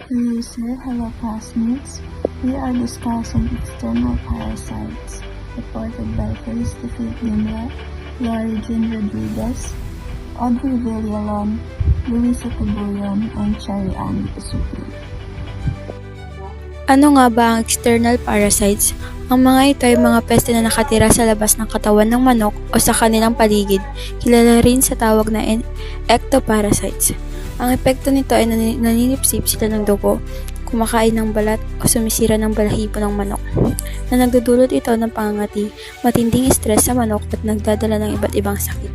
Hello sir, hello classmates. We are discussing external parasites reported by Feliz Dimla, Lori Jean Rodriguez, Audrey Villalon, Luisa Tubuyan, and Cherry Ann Pasuki. Ano nga ba ang external parasites? Ang mga ito ay mga peste na nakatira sa labas ng katawan ng manok o sa kanilang paligid, kilala rin sa tawag na ectoparasites. Ang epekto nito ay naninipsip sila ng dugo, kumakain ng balat o sumisira ng balahibo ng manok, na nagdudulot ito ng pangangati, matinding stress sa manok at nagdadala ng iba't ibang sakit.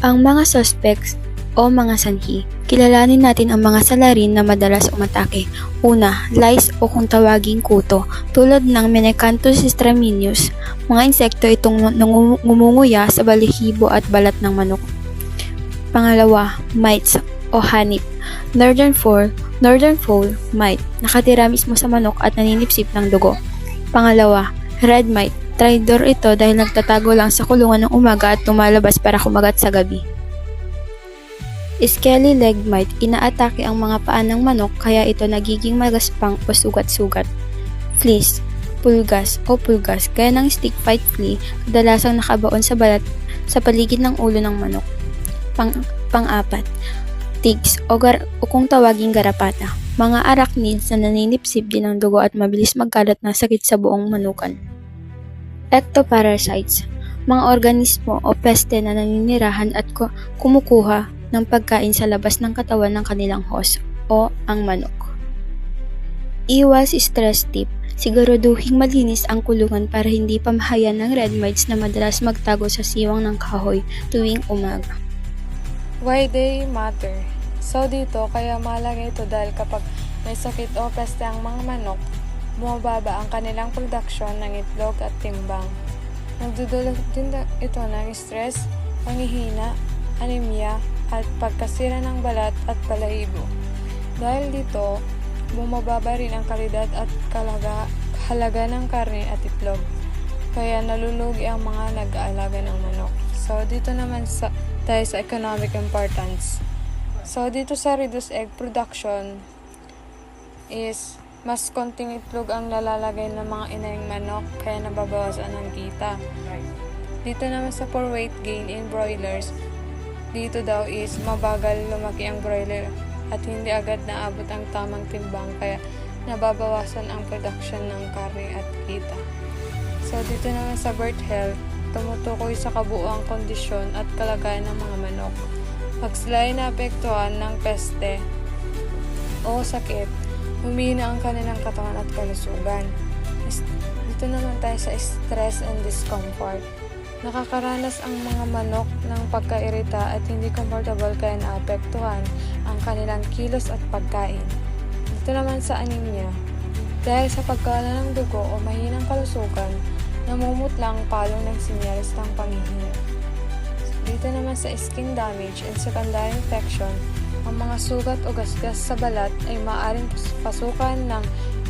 Ang mga suspects o mga sanhi. Kilalanin natin ang mga salarin na madalas umatake. Una, lice o kung tawaging kuto, tulad ng Menacanthus straminius. Mga insekto itong ngumunguya sa balahibo at balat ng manok. Pangalawa, mites o hanip. Northern fowl mite, nakatira mismo sa manok at naninipsip ng dugo. Pangalawa, red mite. Traitor ito dahil nagtatago lang sa kulungan ng umaga at lumalabas para kumagat sa gabi. Scaly leg mite, inaatake ang mga paa ng manok kaya ito nagiging magaspang o sugat-sugat. Fleas, pulgas, gaya ng stick bite flea, kadalasang nakabaon sa balat sa paligid ng ulo ng manok. Pang-apat, ticks o kung tawaging garapata, mga arachnids na naninipsip din ng dugo at mabilis magkalat ng sakit sa buong manukan. Ectoparasites, mga organismo o peste na naninirahan at kumukuha ng pagkain sa labas ng katawan ng kanilang host o ang manok. Iwas stress tip, siguraduhing malinis ang kulungan para hindi pamahayan ng red mites na madalas magtago sa siwang ng kahoy tuwing umaga. Why they matter? So dito, kaya mahalaga ito dahil kapag may sakit o peste ang mga manok, bumababa ang kanilang production ng itlog at timbang. Nagdudulot din ito ng stress, panghihina, anemia, at pagkasira ng balat at balahibo. Dahil dito, bumababa rin ang kalidad at halaga ng karne at itlog. Kaya nalulugi ang mga nag-aalaga ng manok. So dito naman tayo sa economic importance. So dito sa reduced egg production is mas konting itlog ang nalalagay ng mga inayang manok kaya nababawasan ang kita. Dito naman sa for weight gain in broilers, dito daw is mabagal lumaki ang broiler at hindi agad naabot ang tamang timbang kaya nababawasan ang production ng karne at kita. So dito naman sa bird health, tumutukoy sa kabuuang kondisyon at kalagayan ng mga manok. Pag sila ay naapektuhan ng peste o sakit, humina ang kanilang katawan at kalusugan. Dito naman tayo sa stress and discomfort. Nakakaranas ang mga manok ng pagkairita at hindi comfortable kaya naapektuhan ang kanilang kilos at pagkain. Dito naman sa anemia. Dahil sa pagkala ng dugo o mahinang kalusugan, namumutlang palong ng sinyalis ng panghihina. Dito naman sa skin damage and secondary infection, ang mga sugat o gasgas sa balat ay maaaring pasukan ng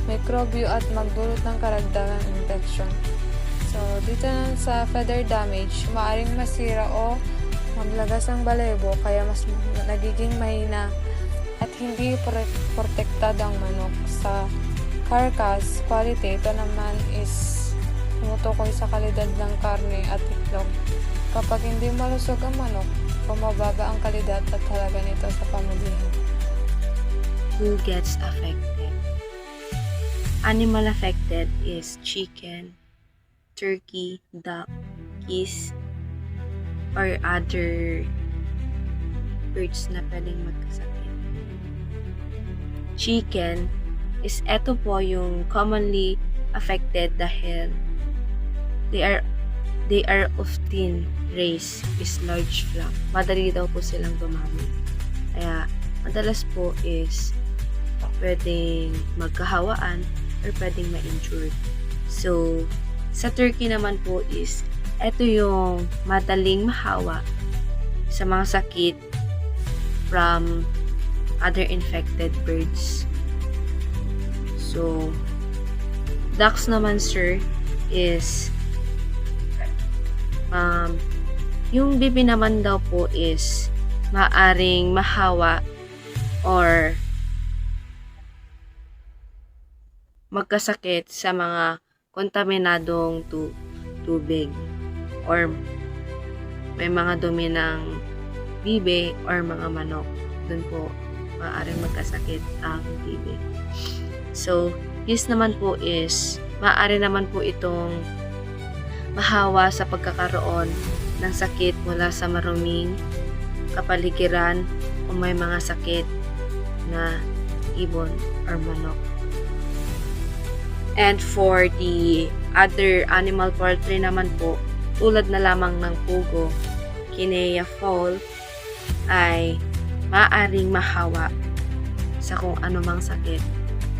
mikrobyo at magdulot ng karagdagang infection. So, dito naman sa feather damage, maaaring masira o maglagas ang balahibo kaya mas nagiging mahina at hindi protektado ang manok. Sa carcass quality, ito naman is tumutukoy sa kalidad ng karne at itlog. Kapag hindi malusog ang manok, bumababa ang kalidad at halaga nito sa pamilihan. Who gets affected? Animal affected is chicken, turkey, duck, geese, or other birds na pwedeng magkasakit. Chicken is eto po yung commonly affected dahil they are often raised is large flock. Madali daw po silang dumami. Kaya madalas po is pwedeng magkahawaan or pwedeng ma-injured. So, sa turkey naman po is, ito yung madaling mahawa sa mga sakit from other infected birds. So, ducks naman sir is, yung bibi naman daw po is maaring mahawa or magkasakit sa mga kontaminadong tubig or may mga dumi ng bibe or mga manok. Doon po maaaring magkasakit ang bibe. So, yes naman po is maaari naman po itong mahawa sa pagkakaroon ng sakit mula sa maruming kapaligiran o may mga sakit na ibon or manok. And for the other animal poultry naman po, tulad na lamang ng pugo, kinea fowl, ay maaaring mahawa sa kung anumang sakit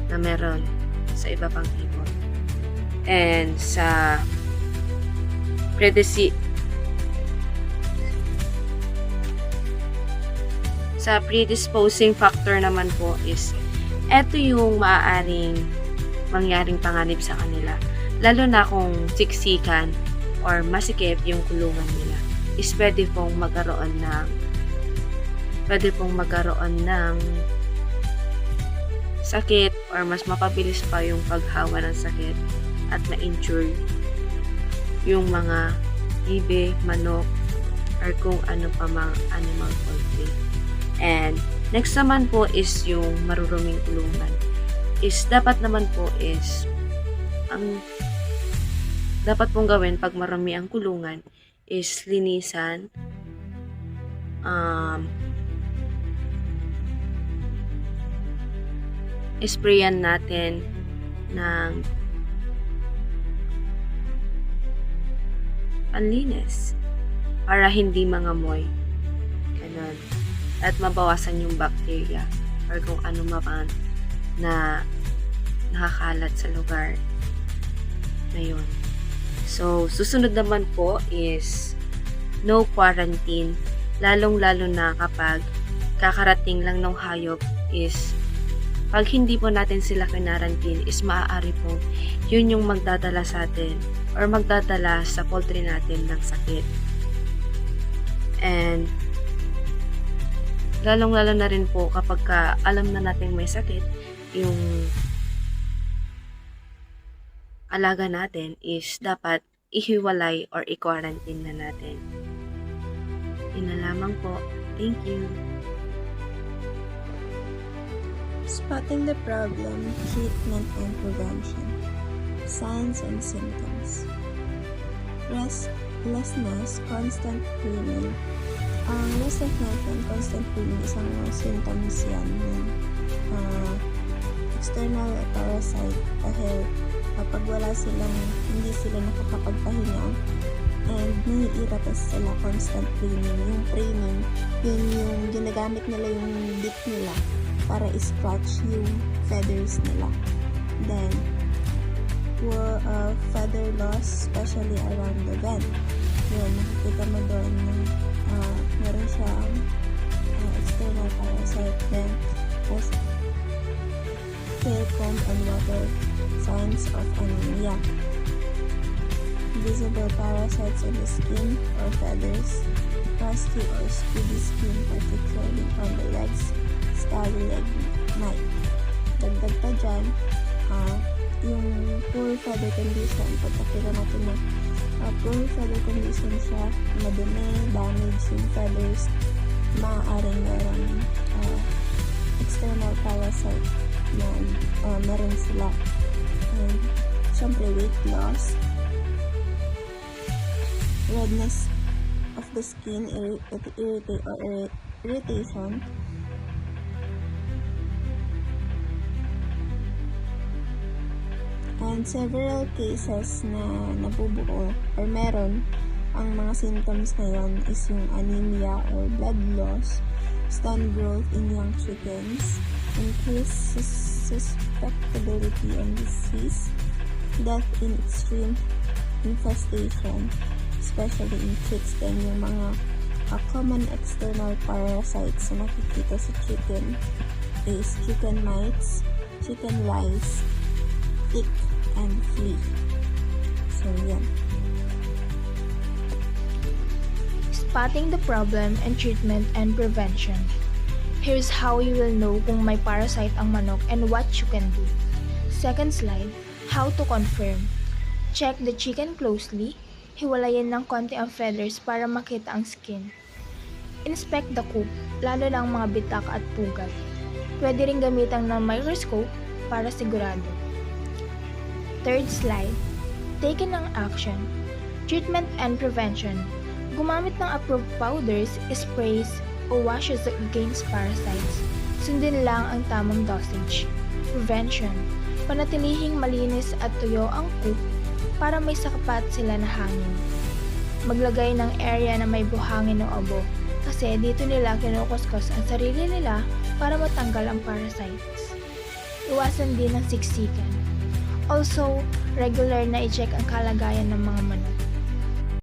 na meron sa iba pang ibon. And sa predisposing factor naman po is eto yung maaaring mangyaring panganib sa kanila. Lalo na kung siksikan or masikip yung kulungan nila, is pwede pong magkaroon ng sakit or mas mapabilis pa yung paghawa ng sakit at ma-injure yung mga bibe, manok, or kung ano pa mga animal poultry. And next naman po is yung maruruming kulungan. Is dapat naman po is ang dapat pong gawin pag marumi ang kulungan is linisan, sprayan natin ng panlinis para hindi mangamoy. Ganun. At mabawasan yung bacteria or kung ano man na nakakalat sa lugar na yun. So, susunod naman po is no quarantine. Lalong-lalo na kapag kakarating lang ng hayop is pag hindi po natin sila kinarantine is maaari po yun yung magdadala sa atin or magdadala sa poultry natin ng sakit. And lalong-lalo na rin po kapag alam na natin may sakit, yung alaga natin is dapat ihiwalay or i-quarantine na natin. Yun na lamang po. Thank you. Spotting the problem, treatment and prevention. Signs and symptoms. Restlessness, constant cleaning. Ang restlessness and constant cleaning, isang symptoms yan ng external parasite dahil kapag hindi sila nakakapagpahinga and naiirata sila constant cleaning. Yung preening, yun yung ginagamit nila yung beak nila para scratch yung feathers nila. Then, feather loss, especially around the vent. Yun, nakikita mo doon na meron siyang external parasite. Then, tail comb and water, signs of anemia. Visible parasites on the skin or feathers, crusty or scabby skin, particularly on the legs, scabby leg, neck. Dagdag pa dyan, yung poor feather condition. Pagkakita natin na poor feather condition siya, madumi, damage yung feathers, maaaring meron external parasite na meron sila. And syempre weight loss, redness of the skin, irritation, and several cases na nabubuo or meron ang mga symptoms na yon is yung anemia or blood loss, stone growth in young chickens, increased susceptibility and disease, death in extreme infestation, especially in chicks. Then yung mga common external parasites na nakikita sa chicken is chicken mites, chicken lice, tick, and flea. So, yan. Spotting the problem and treatment and prevention. Here's how you will know kung may parasite ang manok and what you can do. Second slide, how to confirm. Check the chicken closely. Hiwalayin ng konti ang feathers para makita ang skin. Inspect the coop, lalo lang mga bitak at pugat. Pwede rin gamitan ng microscope para sigurado. Third slide, taken ng action. Treatment and prevention. Gumamit ng approved powders, sprays, o washes against parasites. Sundin lang ang tamang dosage. Prevention. Panatilihing malinis at tuyo ang coop para may sapat sila na hangin. Maglagay ng area na may buhangin o abo kasi dito nila kinukuskus ang sarili nila para matanggal ang parasites. Iwasan din ang siksikan. Also, regular na i-check ang kalagayan ng mga manok.